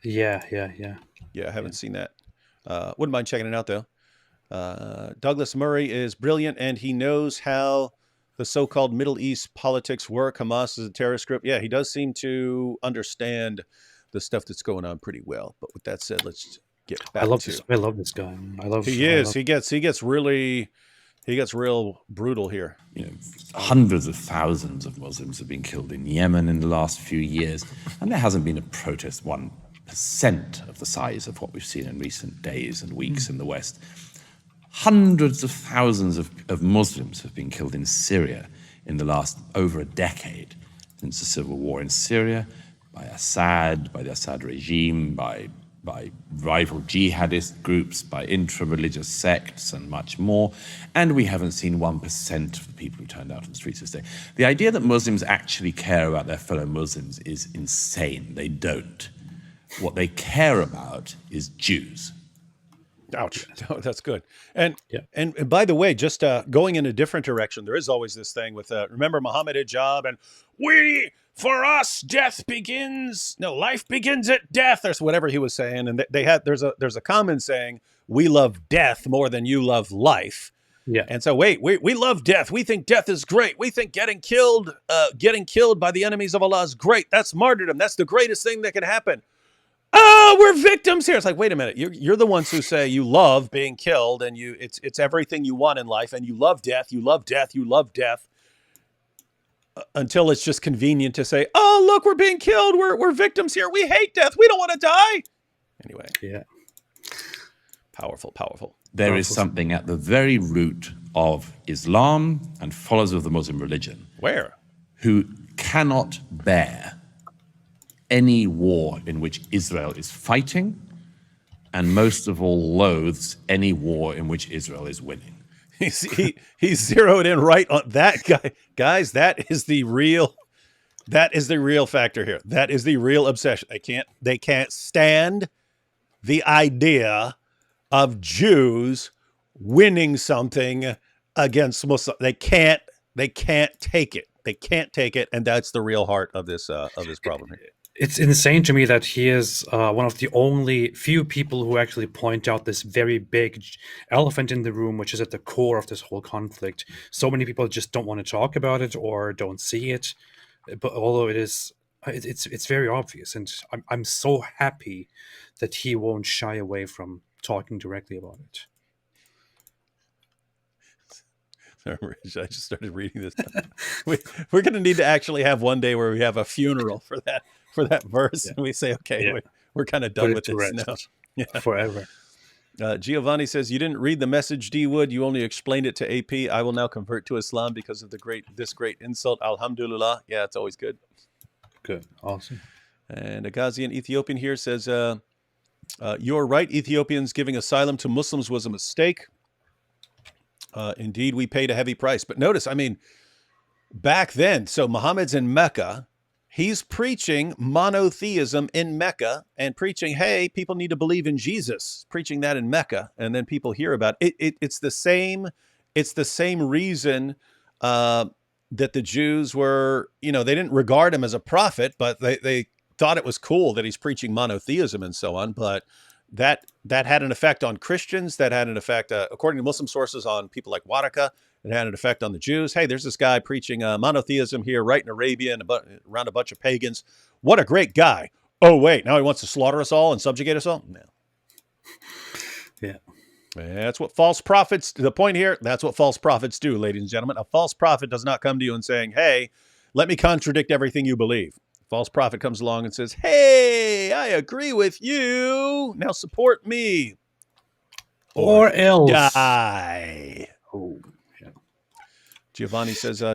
Yeah. Yeah, I haven't seen that. Wouldn't mind checking it out though. Douglas Murray is brilliant, and he knows how the so-called Middle East politics work. Hamas is a terrorist group. Yeah, he does seem to understand the stuff that's going on pretty well. But with that said, let's get I back love this. to I love this guy. he I is. love. He gets real brutal here. Hundreds of thousands of Muslims have been killed in Yemen in the last few years, and there hasn't been a protest 1% of the size of what we've seen in recent days and weeks in the West. Hundreds of thousands of Muslims have been killed in Syria in the last over a decade, since the civil war in Syria, by Assad, by the Assad regime, by rival jihadist groups, by intra-religious sects, and much more. And we haven't seen 1% of the people who turned out on the streets this day. The idea that Muslims actually care about their fellow Muslims is insane. They don't. What they care about is Jews. Ouch. Oh, that's good. And Yeah. and by the way, just going in a different direction, there is always this thing with remember Muhammad Hijab and for us life begins at death, or whatever he was saying, and they had there's a common saying, we love death more than you love life. Yeah. And so we love death. We think death is great. We think getting killed by the enemies of Allah is great. That's martyrdom. That's the greatest thing that can happen. Oh, we're victims here. It's like, wait a minute. You're the ones who say you love being killed, and it's everything you want in life, and you love death. You love death. You love death. Until it's just convenient to say, oh, look, we're being killed. We're victims here. We hate death. We don't want to die. Anyway. Yeah. Powerful. There is something at the very root of Islam and followers of the Muslim religion. Where? Who cannot bear any war in which Israel is fighting, and most of all loathes any war in which Israel is winning. He's zeroed in right on that guy. Guys, that is the real factor here. That is the real obsession. They can't stand the idea of Jews winning something against Muslims. They can't take it. They can't take it, and that's the real heart of this problem here. It's insane to me that he is one of the only few people who actually point out this very big elephant in the room, which is at the core of this whole conflict. So many people just don't want to talk about it or don't see it, but although it's very obvious, and I'm so happy that he won't shy away from talking directly about it. I just started reading this. We're going to need to actually have one day where we have a funeral for that verse, and we say, okay, we're kind of done with this now. Yeah. Forever. Giovanni says, you didn't read the message, D. Wood. You only explained it to AP. I will now convert to Islam because of this great insult. Alhamdulillah. Yeah, it's always good. Good. Awesome. And a Ghazian Ethiopian here says, you're right. Ethiopians giving asylum to Muslims was a mistake. Indeed, we paid a heavy price. But notice, I mean, back then, so Muhammad's in Mecca. He's preaching monotheism in Mecca and preaching, hey, people need to believe in Jesus, preaching that in Mecca. And then people hear about it. It's the same reason that the Jews were, they didn't regard him as a prophet, but they thought it was cool that he's preaching monotheism and so on. But that had an effect on Christians. That had an effect, according to Muslim sources, on people like Waraka. It had an effect on the Jews. Hey, there's this guy preaching monotheism here, right in Arabia, and around a bunch of pagans. What a great guy. Oh, wait, now he wants to slaughter us all and subjugate us all? No. Yeah. That's what false prophets, the point here, that's what false prophets do, ladies and gentlemen. A false prophet does not come to you and saying, hey, let me contradict everything you believe. A false prophet comes along and says, hey, I agree with you. Now support me. Or else. Die. Oh. Giovanni says,